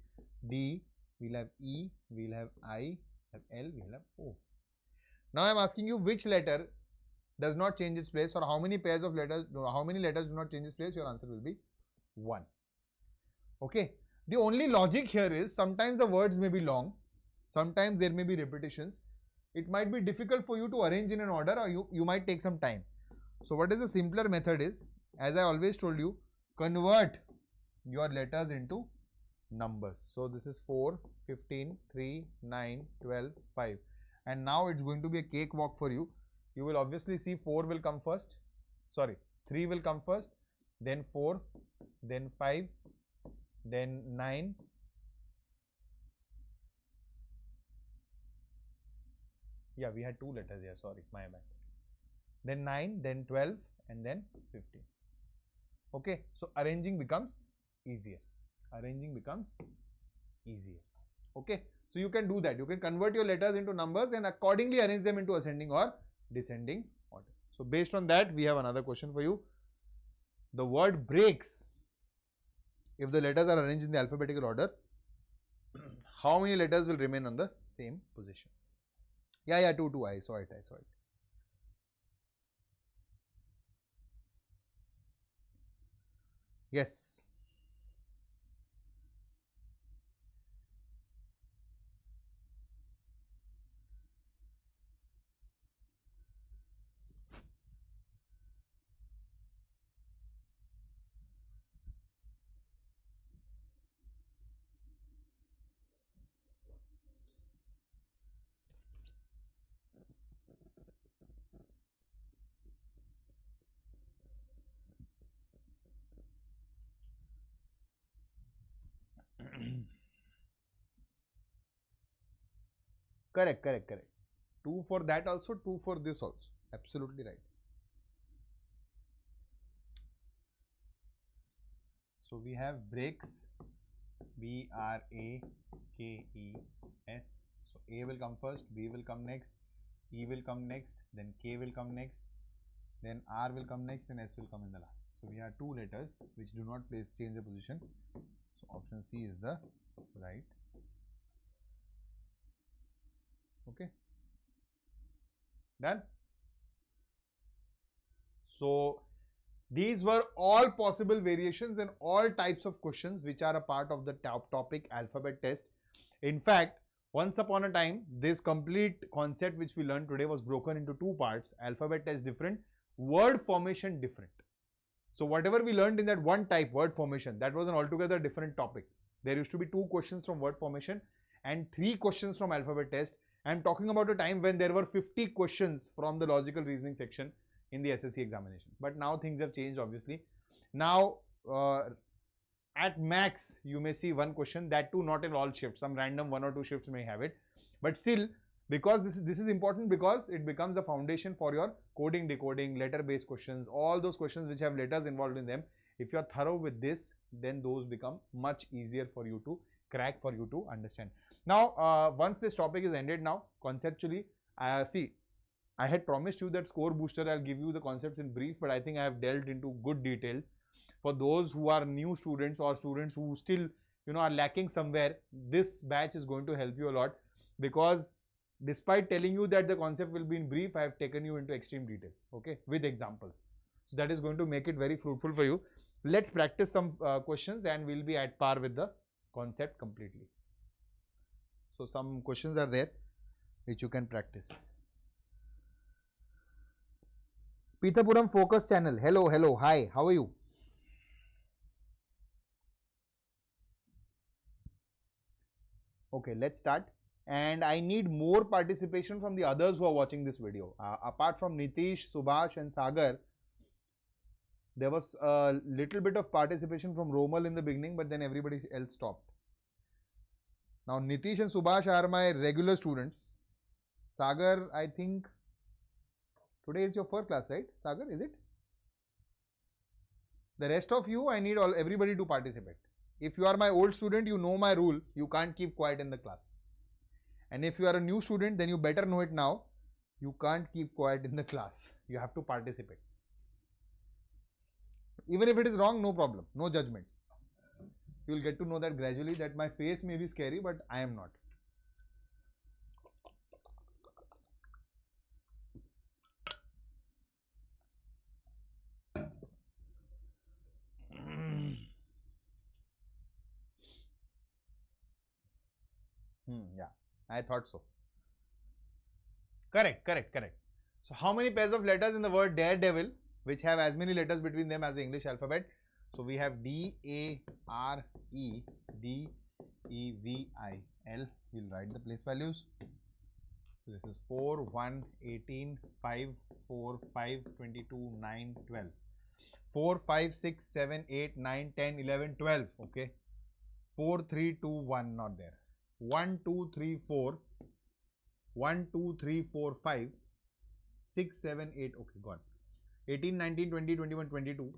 D, we'll have E, we'll have I, have L, we'll have O. Now I'm asking you which letter does not change its place, or how many pairs of letters, how many letters do not change its place. Your answer will be 1. Okay. The only logic here is sometimes the words may be long, sometimes there may be repetitions. It might be difficult for you to arrange in an order, or you might take some time. So what is the simpler method is, as I always told you, convert your letters into numbers. So this is 4, 15, 3, 9, 12, 5. And now it's going to be a cakewalk for you. You will obviously see 4 will come first. Sorry, 3 will come first, then 4, then 5, then 9. Yeah, we had 2 letters here. Sorry, my bad. Then 9, then 12, and then 15. Okay, so arranging becomes easier. Arranging becomes easier. Okay, so you can do that. You can convert your letters into numbers and accordingly arrange them into ascending or descending order. So based on that, we have another question for you. The word breaks If the letters are arranged in the alphabetical order, how many letters will remain on the same position? Yeah, 2, I saw it. Yes. Correct. 2 for that also, 2 for this also. Absolutely right. So we have brakes, BRAKES. So A will come first, B will come next, E will come next, then K will come next, then R will come next, and S will come in the last. So we have 2 letters which do not change the position. So option C is the right. Okay. Done. So these were all possible variations and all types of questions which are a part of the topic alphabet test. In fact, once upon a time, this complete concept which we learned today was broken into 2 parts. Alphabet test different, word formation different. So whatever we learned in that one type, word formation, that was an altogether different topic. There used to be 2 questions from word formation and 3 questions from alphabet test. I am talking about a time when there were 50 questions from the logical reasoning section in the SSC examination. But now things have changed, obviously. Now, at max, you may see 1 question, that too not in all shifts. Some random 1 or 2 shifts may have it. But still, because this is important, because it becomes a foundation for your coding, decoding, letter-based questions, all those questions which have letters involved in them. If you are thorough with this, then those become much easier for you to crack, for you to understand. Now, once this topic is ended now, conceptually, see, I had promised you that score booster, I'll give you the concepts in brief, but I think I have delved into good detail. For those who are new students or students who still, are lacking somewhere, this batch is going to help you a lot, because despite telling you that the concept will be in brief, I have taken you into extreme details, okay, with examples. So that is going to make it very fruitful for you. Let's practice some questions and we'll be at par with the concept completely. So some questions are there which you can practice. Pithapuram Focus Channel. Hello. Hi. How are you? Okay, let's start. And I need more participation from the others who are watching this video. Apart from Nitish, Subhash and Sagar, there was a little bit of participation from Romal in the beginning, but then everybody else stopped. Now Nitish and Subhash are my regular students. Sagar, I think today is your first class, right? Sagar, is it? The rest of you, I need everybody to participate. If you are my old student, you know my rule. You can't keep quiet in the class. And if you are a new student, then you better know it now. You can't keep quiet in the class. You have to participate. Even if it is wrong, no problem. No judgments. You will get to know that gradually, that my face may be scary, but I am not. Yeah, I thought so. Correct. So how many pairs of letters in the word daredevil, which have as many letters between them as the English alphabet? So we have DARE, DEVIL. We'll write the place values. So this is 4, 1, 18, 5, 4, 5, 22, 9, 12. 4, 5, 6, 7, 8, 9, 10, 11, 12. Okay. 4, 3, 2, 1, not there. 1, 2, 3, 4. 1, 2, 3, 4, 5. 6, 7, 8. Okay, gone. 18, 19, 20, 21, 22.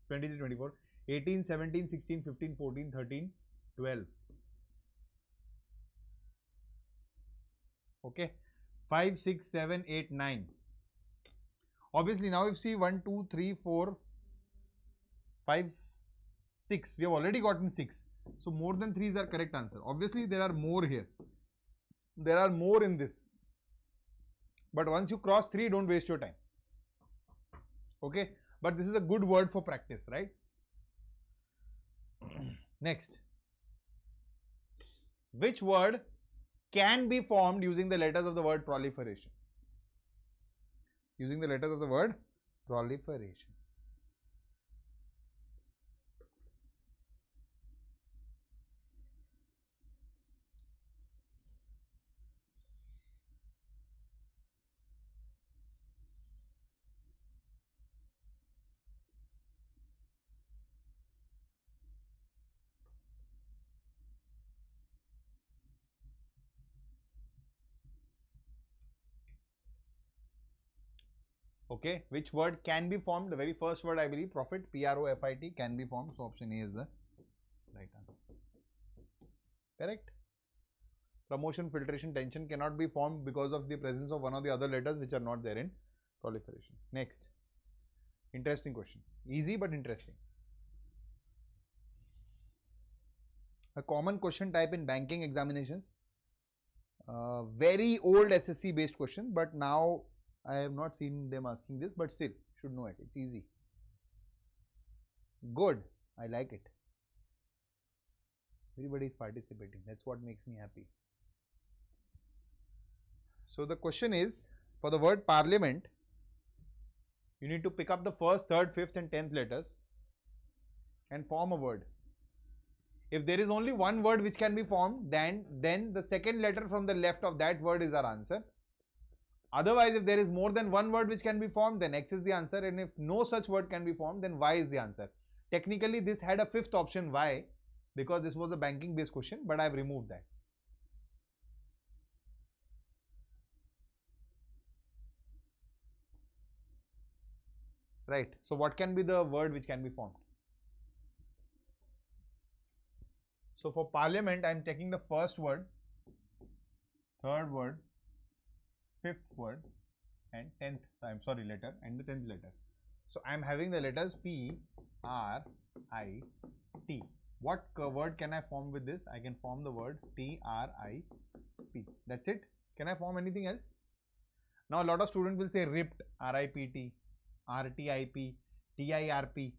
23, 24. 18, 17, 16, 15, 14, 13, 12. Okay. 5, 6, 7, 8, 9. Obviously, now if you see 1, 2, 3, 4, 5, 6. We have already gotten 6. So more than 3 is our correct answer. Obviously, there are more here. There are more in this. But once you cross 3, don't waste your time. Okay. But this is a good word for practice, right? Next. Which word can be formed using the letters of the word proliferation? Using the letters of the word proliferation. Okay, which word can be formed? The very first word, I believe, profit, P-R-O-F-I-T, can be formed. So option A is the right answer. Correct. Promotion, filtration, tension cannot be formed because of the presence of one or the other letters which are not there in proliferation. Next. Interesting question. Easy but interesting. A common question type in banking examinations. Very old SSC based question, but now I have not seen them asking this, but still should know it. It's easy. Good. I like it. Everybody is participating. That's what makes me happy. So the question is, for the word parliament, you need to pick up the first, third, fifth and 10th letters and form a word. If there is only one word which can be formed, then the second letter from the left of that word is our answer. Otherwise, if there is more than one word which can be formed, then X is the answer, and if no such word can be formed, then Y is the answer. Technically, this had a fifth option, Y, because this was a banking based question, but I have removed that. Right. So what can be the word which can be formed? So for parliament, I am taking the first word, third word, fifth word, and 10th, letter, and the 10th letter. So I am having the letters P, R, I, T. What word can I form with this? I can form the word T, R, I, P. That's it. Can I form anything else? Now a lot of students will say ripped, R-I-P-T, R-T-I-P, T-I-R-P,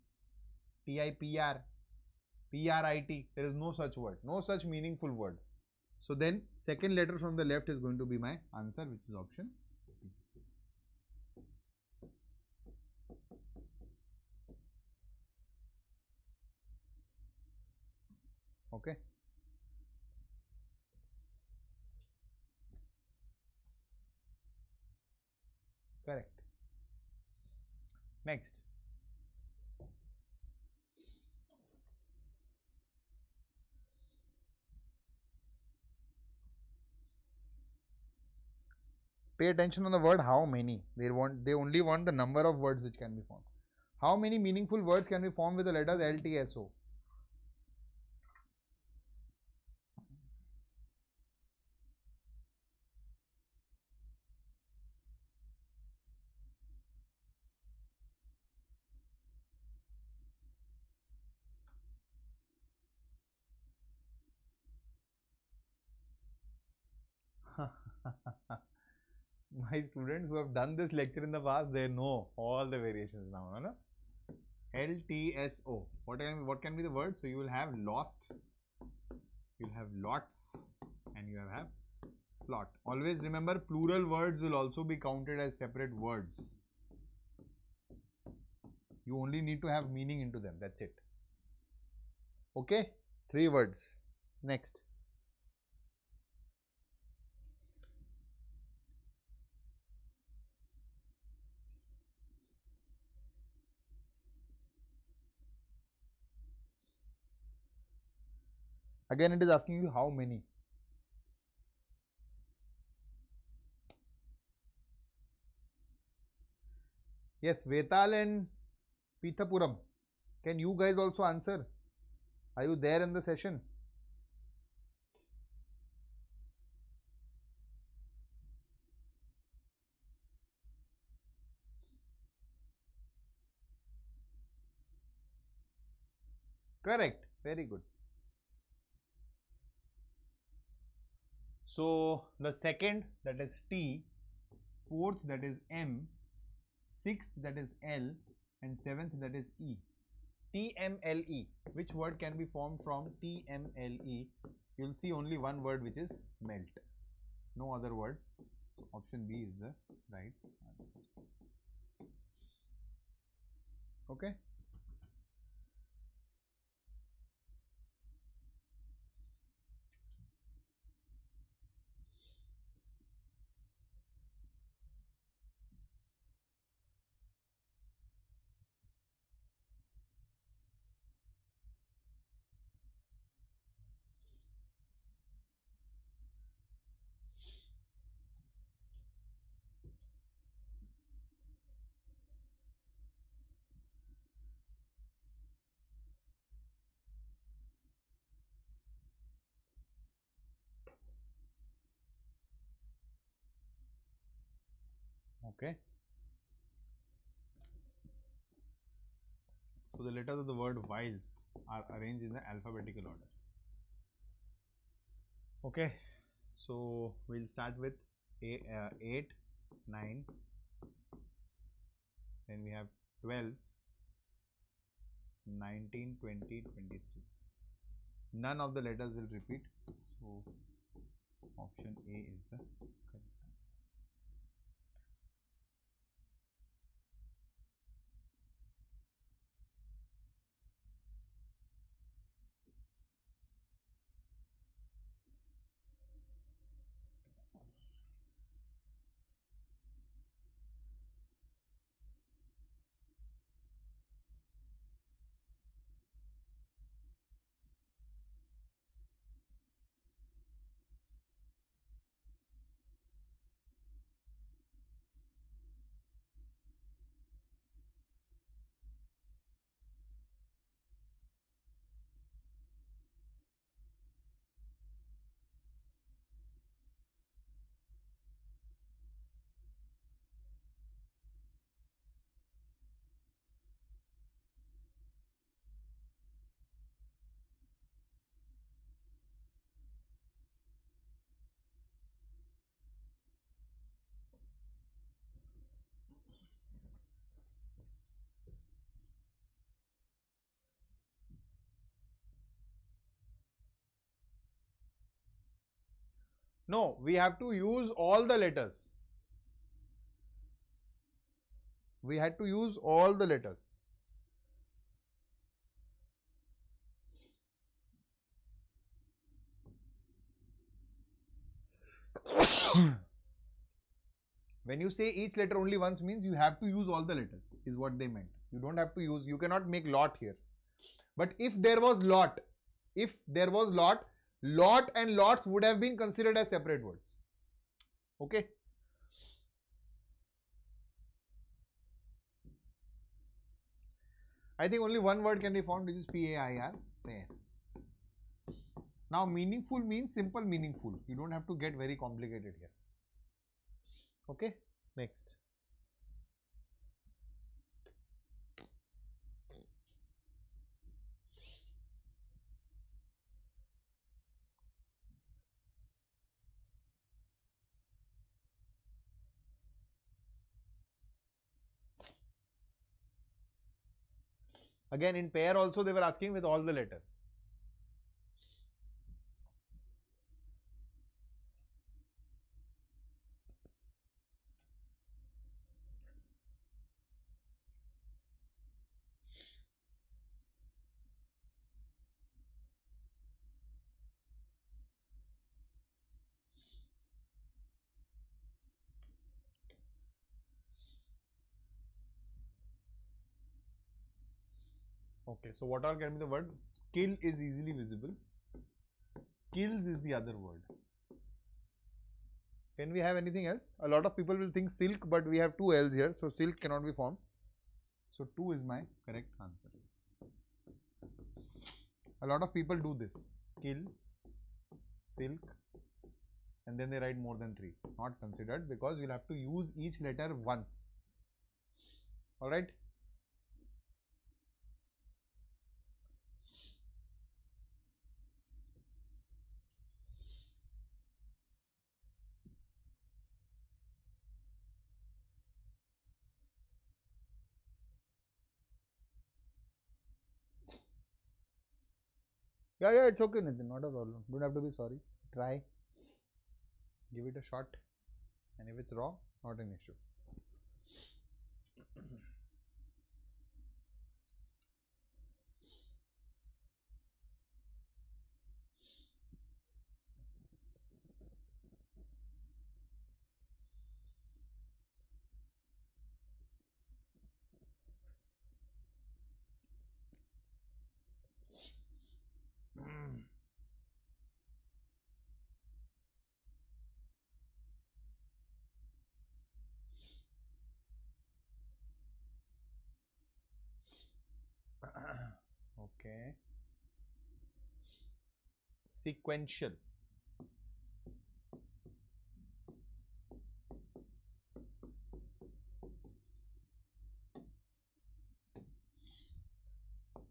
T-I-P-R, P-R-I-T. There is no such word, no such meaningful word. So then second letter from the left is going to be my answer, which is option B. Okay. Correct. Next. Pay attention on the word how many. They only want the number of words which can be formed. How many meaningful words can be formed with the letters L, T, S, O? My students who have done this lecture in the past, they know all the variations now. No? L, T, S, O. What can be the word? So you will have lost, you will have lots, and you have slot. Always remember, plural words will also be counted as separate words. You only need to have meaning into them. That's it. Okay? 3 words. Next. Again, it is asking you how many. Yes, Vetal and Pithapuram. Can you guys also answer? Are you there in the session? Correct. Very good. So the second, that is T, fourth, that is M, sixth, that is L, and seventh, that is E. TMLE. Which word can be formed from TMLE? You'll see only one word, which is melt. No other word. So option B is the right answer. Okay. Okay. So the letters of the word whilst are arranged in the alphabetical order. Okay. So we'll start with 8, 9, then we have 12, 19, 20, 23. None of the letters will repeat. So option A is the correct answer. No, we have to use all the letters. We had to use all the letters. When you say each letter only once means you have to use all the letters, is what they meant. You don't have to use, you cannot make lot here. But if there was lot, lot and lots would have been considered as separate words. Okay. I think only one word can be found, which is PAIR, pair. Now meaningful means simple meaningful. You don't have to get very complicated here. Okay. Next. Again in pair also they were asking with all the letters. Okay, so what all can be the word? Skill is easily visible. Kills is the other word. Can we have anything else? A lot of people will think silk, but we have two L's here, so silk cannot be formed. So 2 is my correct answer. A lot of people do this. Kill, silk, and then they write more than 3. Not considered because you'll have to use each letter once. Alright. Yeah, it's okay, Nitin. Not a problem. Don't have to be sorry. Try. Give it a shot. And if it's wrong, not an issue. Okay. Sequential.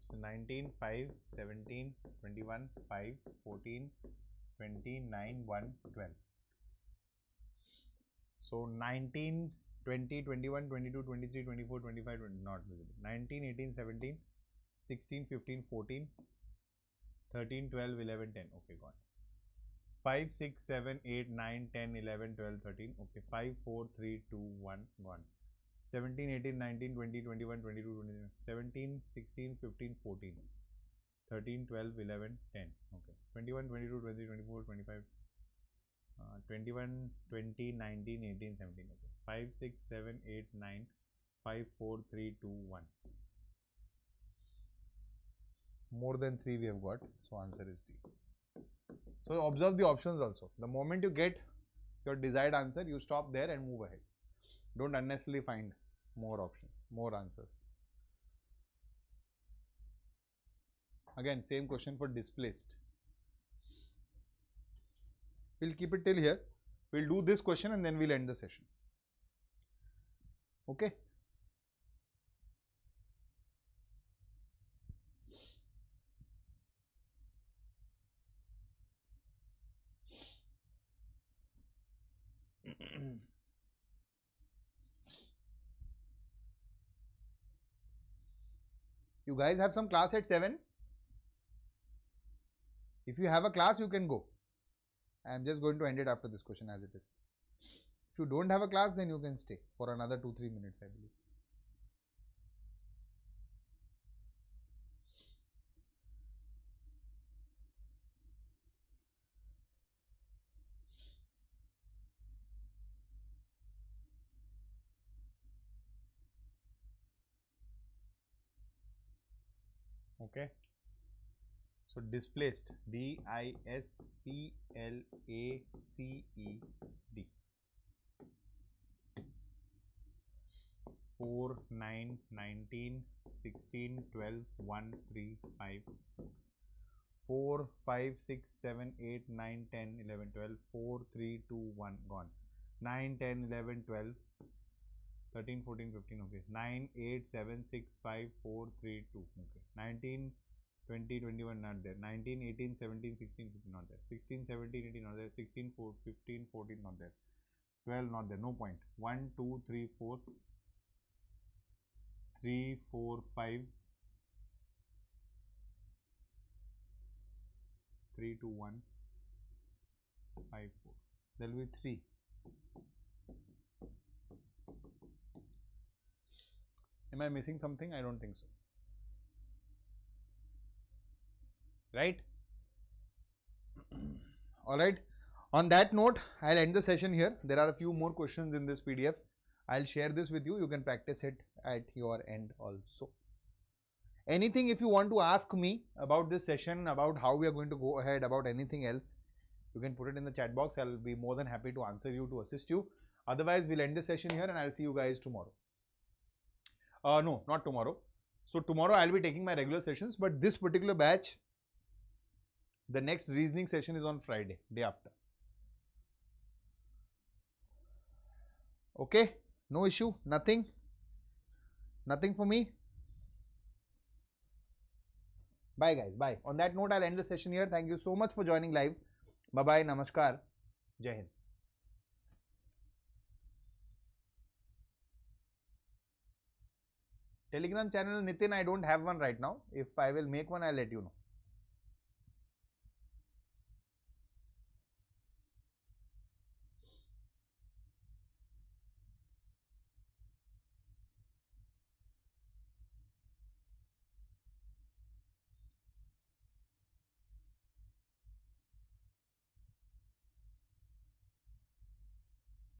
So 19, 5, 17, 21, 5, 14, 29, 1, 12. So 19, 20, 21, 22, 23, 24, 25, 20, not visible. 19, 18, 17, 16, 15, 14, 13, 12, 11, 10. Okay, gone. 5, 6, 7, 8, 9, 10, 11, 12, 13. Okay, 5, 4, 3, 2, 1, gone. 17, 18, 19, 20, 21, 22, 23, 17, 16, 15, 14, 13, 12, 11, 10. Okay, 21, 22, 23, 24, 25, 21, 20, 19, 18, 17. Okay, 5, 6, 7, 8, 9, 5, 4, 3, 2, 1. More than 3 we have got, so answer is D. So observe the options also. The moment you get your desired answer, you stop there and move ahead. Don't unnecessarily find more options, more answers. Again, same question for displaced. We'll keep it till here. We'll do this question and then we'll end the session. Okay. You guys have some class at 7? If you have a class, you can go. I am just going to end it after this question as it is. If you don't have a class, then you can stay for another 2-3 minutes, I believe. Okay. So displaced, D-I-S-P-L-A-C-E-D. 4, 9, 19, 16, 12, 1, 3, 5, 4, 5, 6, 7, 8, 9, 10, 11, 12, 4, 3, 2, 1, gone. 9, 10, 11, 12, 13, 14, 15, okay. 9, 8, 7, 6, 5, 4, 3, 2, okay. 19, 20, 21, not there. 19, 18, 17, 16, 15, not there. 16, 17, 18, not there. 16, 4, 15, 14, not there. 12, not there. No point. 1, 2, 3, 4, 3, 4, 5, 3, 2, 1, 5, 4. There will be 3. Am I missing something? I don't think so. Right? Alright. On that note, I'll end the session here. There are a few more questions in this PDF. I'll share this with you. You can practice it at your end also. Anything if you want to ask me about this session, about how we are going to go ahead, about anything else, you can put it in the chat box. I'll be more than happy to answer you, to assist you. Otherwise, we'll end the session here and I'll see you guys tomorrow. No, not tomorrow. So tomorrow I'll be taking my regular sessions, but this particular batch, the next reasoning session is on Friday, day after. Okay, no issue, nothing for me. Bye guys, bye. On that note, I'll end the session here. Thank you so much for joining live. Bye bye, namaskar, Jai Hind. Telegram channel, Nitin, I don't have one right now. If I will make one, I'll let you know.